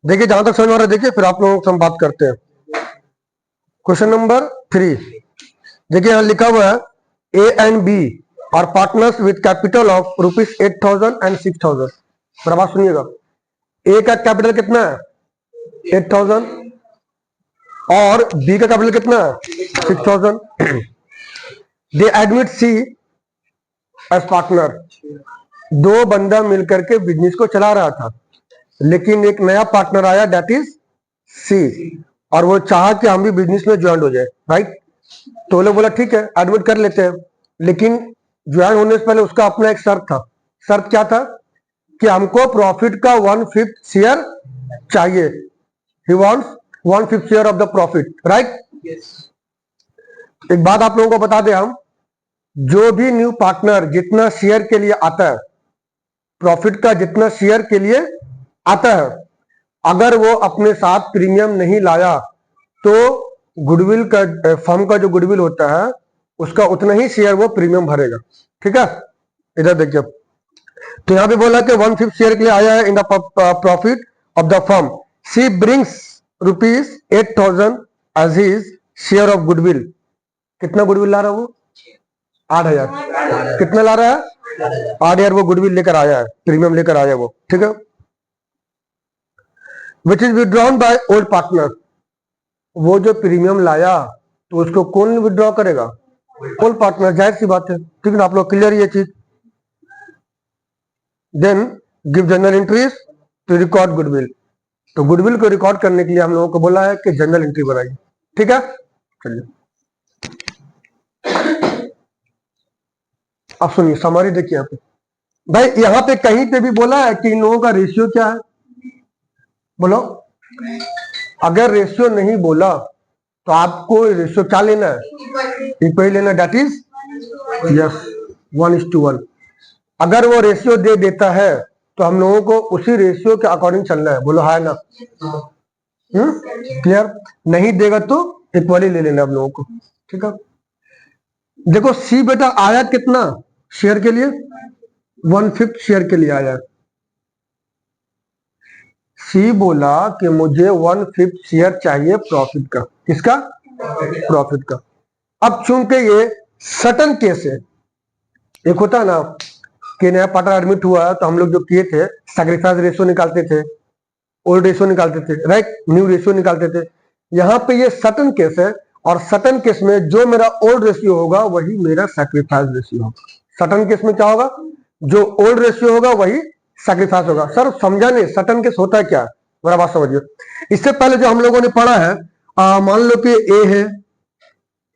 देखिए जहां तक समझ में आ रहा है देखिए, फिर आप लोगों से हम बात करते हैं। क्वेश्चन नंबर 3, देखिए यहाँ लिखा हुआ है A and B are partners with capital of ₹8,000 and 6,000। मेरा बात सुनिएगा, ए का कैपिटल कितना है 8,000 और बी का कैपिटल कितना है 6,000। They admit C as partner. दो बंदा मिलकर के बिजनेस को चला रहा था, लेकिन एक नया पार्टनर आया दैट इज सी, और वो चाहा कि हम भी बिजनेस में ज्वाइन हो जाए, राइट। तो लोग बोला ठीक है एडमिट कर लेते हैं, लेकिन ज्वाइन होने से पहले उसका अपना एक शर्त था। शर्त क्या था कि हमको प्रॉफिट का 1/5 शेयर चाहिए। He wants 1/5 share of the profit, right. एक बात आप लोगों को बता दें, हम जो भी न्यू पार्टनर जितना शेयर के लिए आता है, प्रॉफिट का जितना शेयर के लिए आता है, अगर वो अपने साथ प्रीमियम नहीं लाया तो गुडविल का फर्म का जो गुडविल होता है उसका उतना ही शेयर वो प्रीमियम भरेगा, ठीक है। इधर देखिए, तो यहां पे बोला कि 1/5 शेयर के लिए आया है in the profit of the firm. C brings ₹8,000 as his share of goodwill. कितना गुडविल ला रहा है वो 8,000। कितना ला रहा है 8,000 वो गुडविल लेकर आया है, प्रीमियम लेकर आया वो, ठीक है। Which is withdrawn by old partner. वो जो प्रीमियम लाया तो उसको कौन विड्रॉ करेगा ओल्ड पार्टनर, जाहिर सी बात है, ठीक है ना। आप लोग क्लियर ये चीज। Then give general entries to record goodwill. तो गुडविल को रिकॉर्ड करने के लिए हम लोगों को बोला है कि जनरल एंट्री बनाइए, ठीक है। चलिए अब सुनिए समरी देखिए यहाँ पे। भाई यहाँ पे कहीं पे भी बोला है कि इन लोगों का रेशियो क्या है, बोलो। अगर रेशियो नहीं बोला तो आपको रेशियो क्या लेना है, इक्वल लेना, दैट इज यस 1:1। अगर वो रेशियो दे देता है तो हम लोगों को उसी रेशियो के अकॉर्डिंग चलना है, बोलो है ना। क्लियर। नहीं देगा तो इक्वली ले लेना हम लोगों को, ठीक है। देखो सी बेटा आया कितना शेयर के लिए 1/5 शेयर के लिए आया। सी बोला कि मुझे 1/5 शेयर चाहिए प्रॉफिट का। किसका प्रॉफिट का। अब चूंकि ये सटन केस है, एक होता है ना कि नया पार्टनर एडमिट हुआ तो हम लोग जो किए थे सैक्रिफाइस रेशियो निकालते थे, ओल्ड रेशियो निकालते थे, राइट, न्यू रेशियो निकालते थे। यहाँ पे ये सटन केस है और सटन केस में जो मेरा ओल्ड रेशियो होगा वही मेरा सैक्रिफाइस रेशियो होगा। सटन केस में क्या होगा, जो ओल्ड रेशियो होगा वही सैक्रिफाइस होगा। सर समझा नहीं सटन केस होता है क्या, मेरा बात समझिए। इससे पहले जो हम लोगों ने पढ़ा है, मान लो कि ए है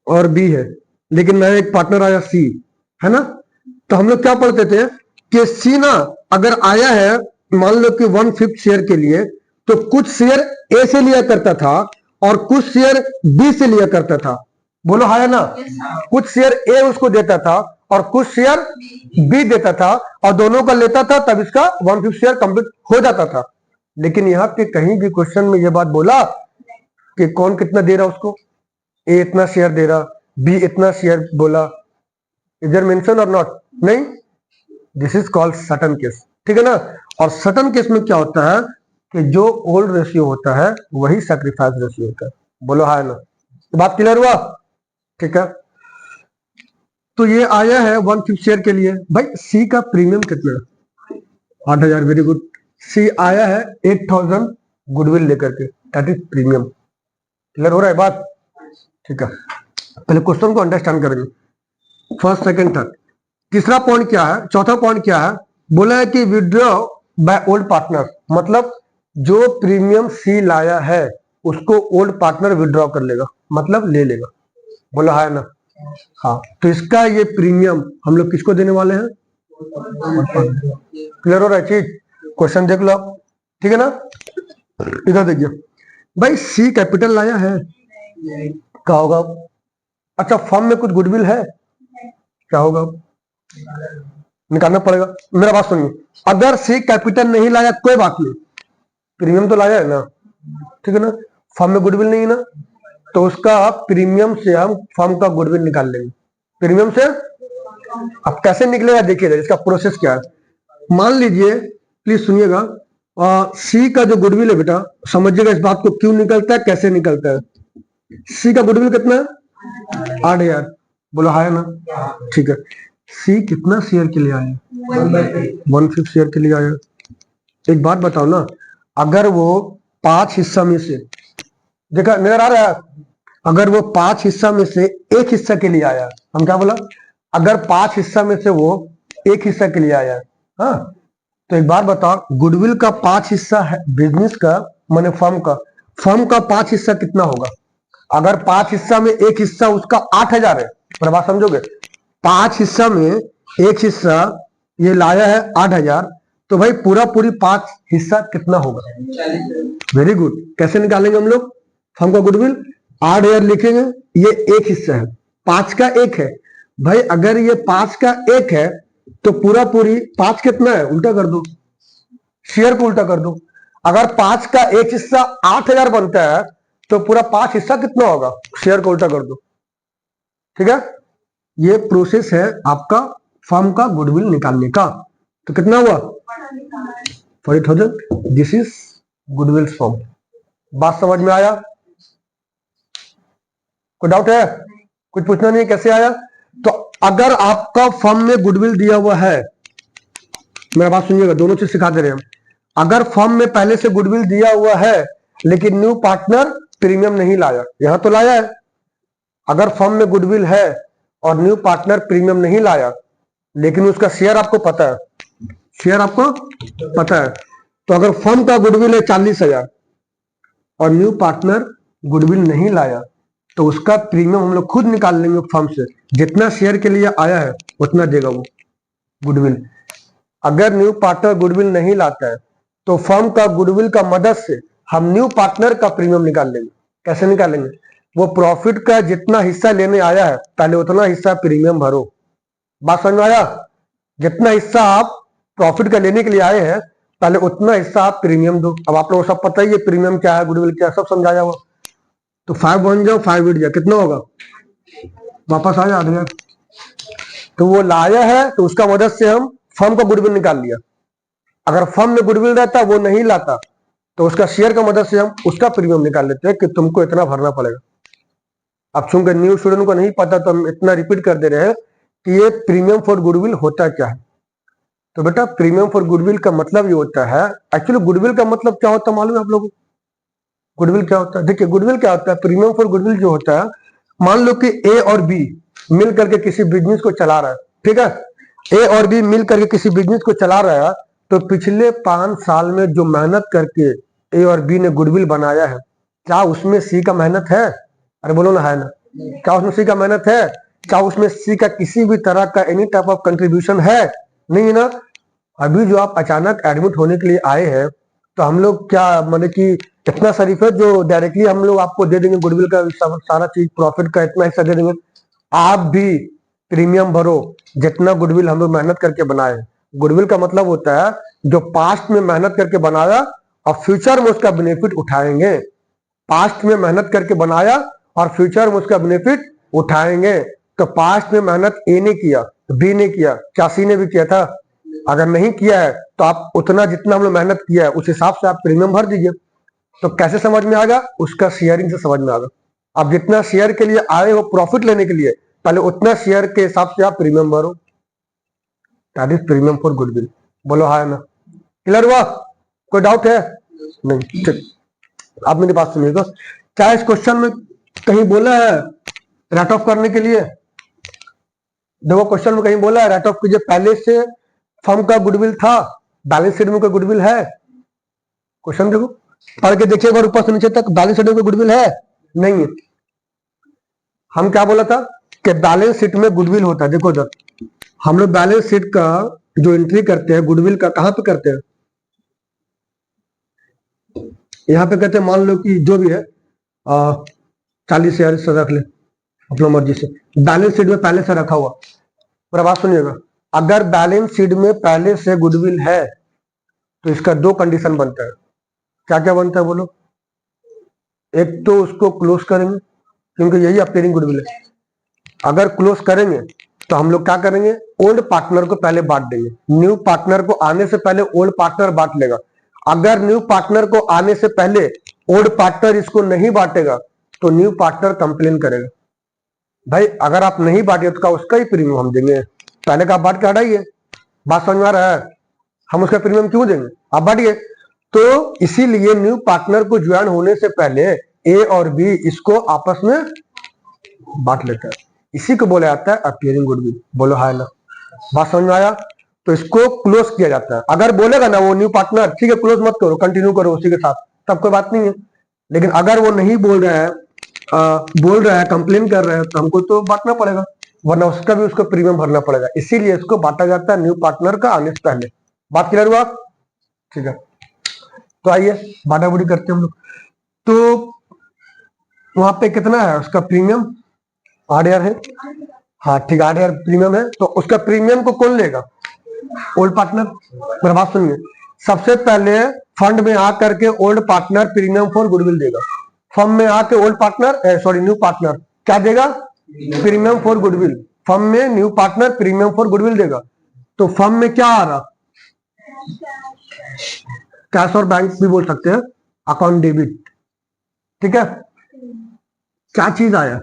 और बी है, लेकिन नया एक पार्टनर आया सी, है ना। तो हम लोग क्या पढ़ते थे कि सी ना अगर आया है मान लो कि 1/5 शेयर के लिए, तो कुछ शेयर ए से लिया करता था और कुछ शेयर बी से लिया करता था, बोलो है ना। कुछ शेयर ए उसको देता था और कुछ शेयर बी देता था, और दोनों का लेता था, तब इसका 1/5 शेयर कंप्लीट हो जाता था। लेकिन यहाँ पे कहीं भी क्वेश्चन में यह बात बोला कि कौन कितना दे रहा उसको, ए इतना शेयर दे रहा, बी इतना शेयर बोला, इधर मेंशन और नॉट, नहीं, this is called Sutton case, ठीक है ना। और सटन केस में क्या होता है कि जो ओल्ड रेशियो होता है वही सैक्रिफाइस रेशियो होता है, बोलो है ना। तो बात क्लियर हुआ, ठीक है। तो ये आया है 1/5 शेयर के लिए। भाई सी का प्रीमियम कितना है 8,000, वेरी गुड। सी आया है 8,000 गुडविल लेकर के, दैट इज प्रीमियम। क्लियर हो रहा है बात, ठीक है। पहले क्वेश्चन को अंडरस्टैंड करेंगे, फर्स्ट सेकंड थर्ड। तीसरा पॉइंट क्या है, चौथा पॉइंट क्या है, बोला है कि विड्रॉ बाय ओल्ड पार्टनर, मतलब जो प्रीमियम सी लाया है उसको ओल्ड पार्टनर विड्रॉ कर लेगा, मतलब ले लेगा, बोला है ना। हाँ, तो इसका ये प्रीमियम हम लोग किसको देने वाले हैं, क्लियर हो रहा है चीज। क्वेश्चन देख लो, ठीक है ना। इधर देखिए भाई सी कैपिटल लाया है, क्या होगा। अच्छा फर्म में कुछ गुडविल है, क्या होगा, निकालना पड़ेगा। मेरा बात सुनिए, अगर सी कैपिटल नहीं लाया कोई बात नहीं, प्रीमियम तो लाया है ना, ठीक है ना। फर्म में गुडविल नहीं है ना, तो उसका प्रीमियम से हम फर्म का गुडविल निकाल लेंगे, प्रीमियम से। अब कैसे निकलेगा देखिएगा, इसका प्रोसेस क्या है। मान लीजिए, प्लीज सुनिएगा, सी का जो गुडविल है बेटा, समझिएगा इस बात को, क्यों निकलता है, कैसे निकलता है। सी का गुडविल कितना है? 8,000। बोलो हाँ ना, ठीक है। सी कितना शेयर के लिए आया? 1/5 शेयर के लिए आया। एक बात बताओ ना, अगर वो 5 हिस्सा में से, देखा नजर आ रहा है, अगर वो 5 हिस्सा में से एक हिस्सा के लिए आया, हम क्या बोला, अगर 5 हिस्सा में से वो एक हिस्सा के लिए आया, हाँ, तो एक बार बताओ, गुडविल का 5 हिस्सा है बिजनेस का, माने फर्म का 5 हिस्सा कितना होगा? अगर 5 हिस्सा में एक हिस्सा उसका 8,000 है, पर बात समझोगे, 5 हिस्सा में एक हिस्सा ये लाया है 8,000, तो भाई पूरी 5 हिस्सा कितना होगा? Very good. कैसे निकालेंगे हम लोग फर्म का गुडविल? 8,000 लिखेंगे, ये एक हिस्सा है, 5 का एक है भाई। अगर ये 5 का एक है तो पूरी 5 कितना है? उल्टा कर दो, शेयर को उल्टा कर दो। अगर 5 का एक हिस्सा 8,000 बनता है तो पूरा 5 हिस्सा कितना होगा? शेयर को उल्टा कर दो, ठीक है। ये प्रोसेस है आपका फर्म का गुडविल निकालने का। तो कितना हुआ? 40,000। This is goodwill firm. बात समझ में आया? कोई डाउट है? कुछ पूछना नहीं? कैसे आया? तो अगर आपका फर्म में गुडविल दिया हुआ है, मेरा बात सुनिएगा, दोनों चीज सिखा दे रहे हैं हम। अगर फर्म में पहले से गुडविल दिया हुआ है लेकिन न्यू पार्टनर प्रीमियम नहीं लाया, यहां तो लाया है। अगर फर्म में गुडविल है और न्यू पार्टनर प्रीमियम नहीं लाया लेकिन उसका शेयर आपको पता है, शेयर आपको पता है, तो अगर फर्म का गुडविल है 40,000 और न्यू पार्टनर गुडविल नहीं लाया तो उसका प्रीमियम हम लोग खुद निकाल लेंगे फर्म से। जितना शेयर के लिए आया है उतना देगा वो गुडविल। अगर न्यू पार्टनर गुडविल नहीं लाता है तो फर्म का गुडविल का मदद से हम न्यू पार्टनर का प्रीमियम निकाल लेंगे। कैसे निकालेंगे? वो प्रॉफिट का जितना हिस्सा लेने आया है पहले उतना हिस्सा प्रीमियम भरो। बात समझ में आया? जितना हिस्सा आप प्रॉफिट का लेने के लिए आए हैं पहले उतना हिस्सा आप प्रीमियम दो। अब आप लोगों को सब पता ही है प्रीमियम क्या है, गुडविल क्या है, सब समझाया हुआ। तो 5 बन जाओ, 5 उठ जाए, कितना होगा? वापस आ जाए 8,000। तो वो लाया है तो उसका मदद से हम फर्म का गुडविल निकाल लिया। अगर फर्म में गुडविल रहता वो नहीं लाता तो उसका शेयर का मदद से हम उसका प्रीमियम निकाल लेते हैं कि तुमको इतना भरना पड़ेगा। अब चूंकि न्यू स्टूडेंट को नहीं पता तो हम इतना रिपीट कर दे रहे हैं कि ये प्रीमियम फॉर गुडविल होता क्या है। तो बेटा प्रीमियम फॉर गुडविल का मतलब ये होता है, एक्चुअली गुडविल का मतलब क्या होता है मालूम है आप लोगों को? गुडविल क्या होता है? देखिए गुडविल क्या होता है, प्रीमियम फॉर गुडविल जो होता है, मान लो कि ए और बी मिल करके किसी बिजनेस को चला रहा है, ठीक है। ए और बी मिल करके किसी बिजनेस को चला रहा है, तो पिछले 5 साल में जो मेहनत करके ए और बी ने गुडविल बनाया है, क्या उसमें सी का मेहनत है? अरे बोलो ना, है ना? क्या उसमें सी का मेहनत है? क्या उसमें सी का किसी भी तरह का एनी टाइप ऑफ कंट्रीब्यूशन है? नहीं है ना। अभी जो आप अचानक एडमिट होने के लिए आए हैं तो हम लोग क्या माने कि इतना शरीफ है जो डायरेक्टली हम लोग आपको दे देंगे गुडविल का सारा चीज, प्रॉफिट का इतना हिस्सा दे देंगे। आप भी प्रीमियम भरो जितना गुडविल हम लोग मेहनत करके बनाए। गुडविल का मतलब होता है जो पास्ट में मेहनत करके बनाया और फ्यूचर में उसका बेनिफिट उठाएंगे। पास्ट में मेहनत करके बनाया और फ्यूचर में उसका बेनिफिट उठाएंगे। तो पास्ट में मेहनत ए ने किया, बी ने किया, क्या सी ने भी किया था? अगर नहीं किया है तो आप उतना जितना हम लोग मेहनत किया है उस हिसाब से आप प्रीमियम भर दीजिए। तो कैसे समझ में आएगा? उसका शेयरिंग से समझ में आएगा। आप जितना शेयर के लिए आए हो प्रॉफिट लेने के लिए, पहले उतना शेयर के हिसाब से आप प्रीमियम भरो। That is premium for goodwill. बोलो हाँ ना? क्लियर हुआ? कोई डाउट है? नहीं, ठीक। आप मेरी बात सुनिएगा, क्या इस क्वेश्चन में कहीं बोला है राइट ऑफ करने के लिए? देखो क्वेश्चन में कहीं बोला है राइट ऑफ कीजिए, पहले से फर्म का गुडविल था, बैलेंस शीट में कोई गुडविल है? क्वेश्चन देखो, पढ़ के देखिए अगर ऊपर से नीचे तक, बैलेंस शीट में कोई गुडविल है? नहीं है। हम क्या बोला था कि बैलेंस शीट में गुडविल होता है। देखो इधर हम लोग बैलेंस शीट का जो एंट्री करते हैं गुडविल का, कहां पे करते हैं? यहाँ पे कहते हैं मान लो कि जो भी है 40,000 से रख ले अपना मर्जी से, बैलेंस शीट में पहले से रखा हुआ। पर बात सुनिएगा, अगर बैलेंस शीट में पहले से गुडविल है तो इसका 2 कंडीशन बनता है। क्या क्या बनता है बोलो? एक तो उसको क्लोज करेंगे क्योंकि यही अपीयरिंग गुडविल है। अगर क्लोज करेंगे तो हम लोग क्या करेंगे? ओल्ड पार्टनर को पहले बांट देंगे। न्यू पार्टनर को आने से पहले ओल्ड पार्टनर बांट लेगा अगर न्यू पार्टनर को आने से पहले ओल्ड पार्टनर इसको नहीं बांटेगा तो न्यू पार्टनर कंप्लेन करेगा। भाई अगर आप नहीं बांटे तो उसका ही प्रीमियम हम देंगे, पहले का आप बांट के हटाइए। बात समझ में आ रहा है? हम उसका प्रीमियम क्यों देंगे, आप बांटिए। तो इसीलिए न्यू पार्टनर को ज्वाइन होने से पहले ए और बी इसको आपस में बांट लेता है, इसी को बोला जाता है अपीयरिंग गुडविल। बोलो हाय ना, बात समझ में आया? तो इसको क्लोज किया जाता है। अगर बोलेगा ना वो न्यू पार्टनर ठीक है क्लोज मत करो, कंटिन्यू करो उसी के साथ, तब कोई बात नहीं है। लेकिन अगर वो नहीं बोल रहा है, कंप्लेन कर रहा है, तो हमको तो बांटना पड़ेगा, वरना उसका भी उसको प्रीमियम भरना पड़ेगा। इसीलिए इसको बांटा जाता है न्यू पार्टनर का आने से पहले। बात क्लियर हुआ? ठीक है, तो आइए बांटा बुटी करते हैं हम लोग। तो वहां पे कितना है उसका प्रीमियम? 8,000 है। हाँ ठीक है, 8,000 प्रीमियम है। तो उसका प्रीमियम को कौन लेगा? Old partner. मेरा बात सुनिए, सबसे पहले फंड में आकर के old partner premium for goodwill देगा। फर्म में आके ओल्ड पार्टनर न्यू पार्टनर क्या देगा? Premium for goodwill. फर्म में new partner premium for goodwill देगा। तो फर्म में क्या आ रहा? कैश और बैंक भी बोल सकते हैं, अकाउंट डेबिट। ठीक है, क्या चीज आया?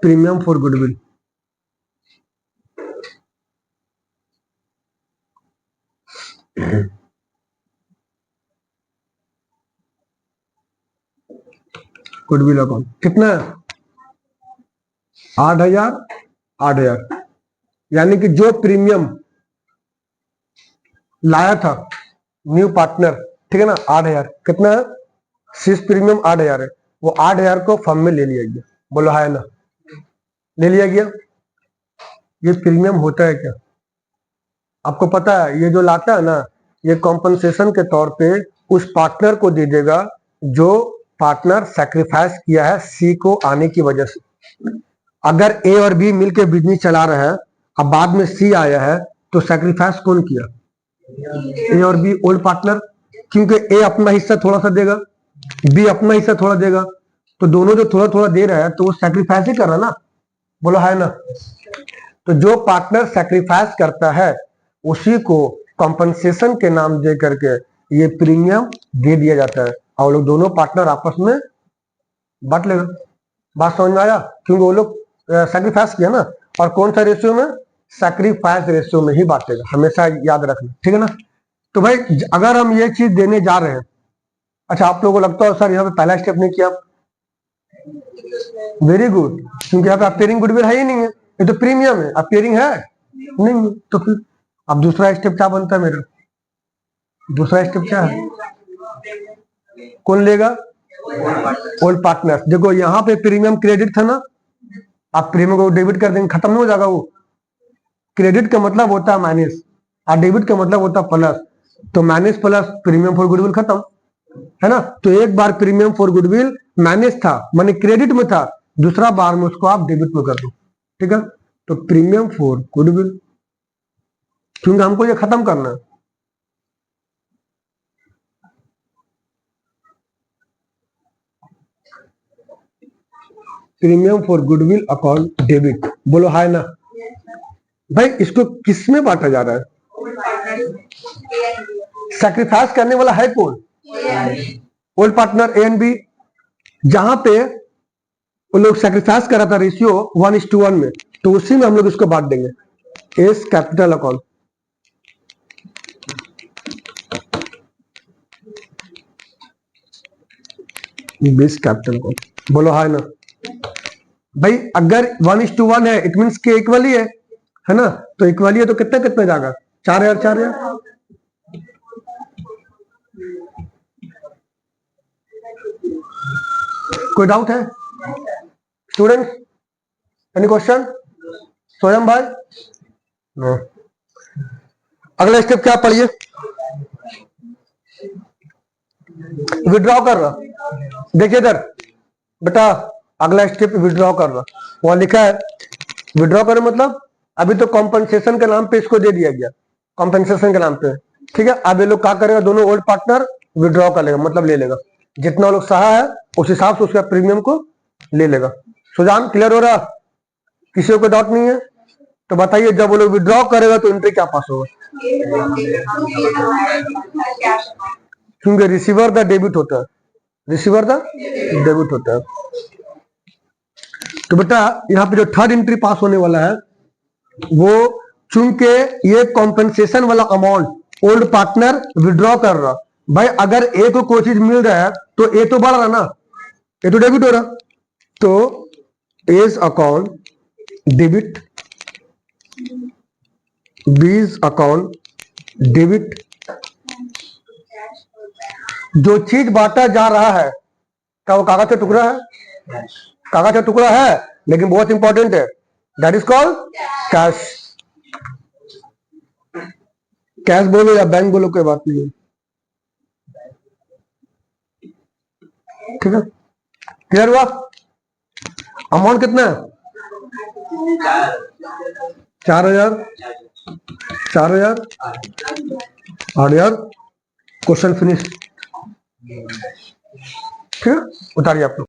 Premium for goodwill. Goodwill account कितना है? 8,000 8,000, यानी कि जो प्रीमियम लाया था न्यू पार्टनर, ठीक है ना, 8,000 कितना है? शीर्ष प्रीमियम 8,000 है, वो 8,000 को फर्म में ले लिया गया। बोलो हाय ना, ले लिया गया। ये प्रीमियम होता है क्या आपको पता है? ये जो लाता है ना, ये कॉम्पनसेशन के तौर पे उस पार्टनर को दे देगा जो पार्टनर सैक्रिफाइस किया है सी को आने की वजह से। अगर ए और बी मिलकर बिजनेस चला रहा है, अब बाद में सी आया है, तो सैक्रिफाइस कौन किया? ए और बी, ओल्ड पार्टनर। क्योंकि ए अपना हिस्सा थोड़ा सा देगा, बी अपना हिस्सा थोड़ा देगा, तो दोनों जो थोड़ा थोड़ा दे रहा है तो वो सैक्रिफाइस ही कर रहा ना। बोलो है ना? तो जो पार्टनर सैक्रिफाइस करता है उसी को कॉम्पनसेशन के नाम दे करके ये प्रीमियम दे दिया जाता है, और लोग दोनों पार्टनर आपस में बांट लेगा। बात समझ में आया? क्योंकि वो लोग सैक्रिफाइस किया ना, और कौन सा रेशियो में? सैक्रिफाइस रेशियो में ही बांटेगा, हमेशा याद रखना, ठीक है ना। तो भाई अगर हम ये चीज देने जा रहे हैं, अच्छा आप लोगों को लगता है सर यहाँ पे पहला स्टेप नहीं किया, वेरी गुड, क्योंकि यहाँ पे अपीयरिंग गुडविल है ही नहीं है, ये तो प्रीमियम है, अपीयरिंग है नहीं, तो फिर अब दूसरा स्टेप क्या बनता है मेरा? दूसरा स्टेप क्या है? कौन लेगा? Old partner. देखो यहाँ पे प्रीमियम क्रेडिट था ना, आप प्रीमियम को डेबिट कर देंगे, खत्म नहीं हो जाएगा वो। क्रेडिट का मतलब होता है माइनस और डेबिट का मतलब होता है प्लस, तो minus plus premium for goodwill खत्म, है ना। तो एक बार प्रीमियम फॉर गुडविल माइनस था, माने क्रेडिट में था, दूसरा बार में उसको आप डेबिट में कर दो, ठीक है। तो प्रीमियम फॉर गुडविल, क्योंकि हमको ये खत्म करना है। Premium for goodwill account debit. बोलो हाय ना। भाई इसको किस में बांटा जा रहा है? सैक्रिफाइस करने वाला है कौन? Old partner A and B. जहां पे वो लोग सैक्रिफाइस कर रहा था रेशियो 1:1 में, तो उसी में हम लोग इसको बांट देंगे। S capital account, base capital account. बोलो हाय ना। भाई अगर 1:1 है इट मीन्स के इक्वली है ना, तो इक्वली है तो कितना कितना जाएगा? 4,000 4,000। कोई डाउट है स्टूडेंट्स? Any question? स्वयं भाई नो। अगला स्टेप क्या पढ़िए? विड्रॉ कर रहा, देखिए इधर बेटा, अगला स्टेप विड्रॉ कर रहा, वहां लिखा है विड्रॉ करो, मतलब अभी तो कॉम्पनसेशन के नाम पे इसको दे दिया गया, कॉम्पनसेशन के नाम पे, ठीक है। अब ये लोग क्या करेगा? दोनों ओल्ड पार्टनर विड्रॉ कर लेगा, मतलब ले लेगा, जितना लोग सहा है उस हिसाब से उसका प्रीमियम को ले लेगा। सुजान क्लियर हो रहा? किसी को डाउट नहीं है तो बताइए, जब वो लोग विड्रॉ करेगा तो एंट्री क्या पास होगा? क्योंकि रिसीवर द डेबिट होता है, रिसीवर द डेबिट होता है। तो बेटा यहाँ पे जो थर्ड एंट्री पास होने वाला है वो, चूंकि ये कॉम्पेंसेशन वाला अमाउंट ओल्ड पार्टनर विड्रॉ कर रहा, भाई अगर ए को कोई चीज मिल रहा है तो ए तो बढ़ रहा ना, ए तो डेबिट हो रहा, तो A's account debit, B's account debit. जो चीज बांटा जा रहा है क्या वो कागज का टुकड़ा है? कागज का टुकड़ा है, लेकिन बहुत इंपॉर्टेंट है, that is called cash. Cash बोलो या बैंक बोलो, कोई बात नहीं है, ठीक है। क्लियर हुआ? अमाउंट कितना है? 4000, 4000, 8000। क्वेश्चन फिनिश, ठीक है, उतारिए आप लोग।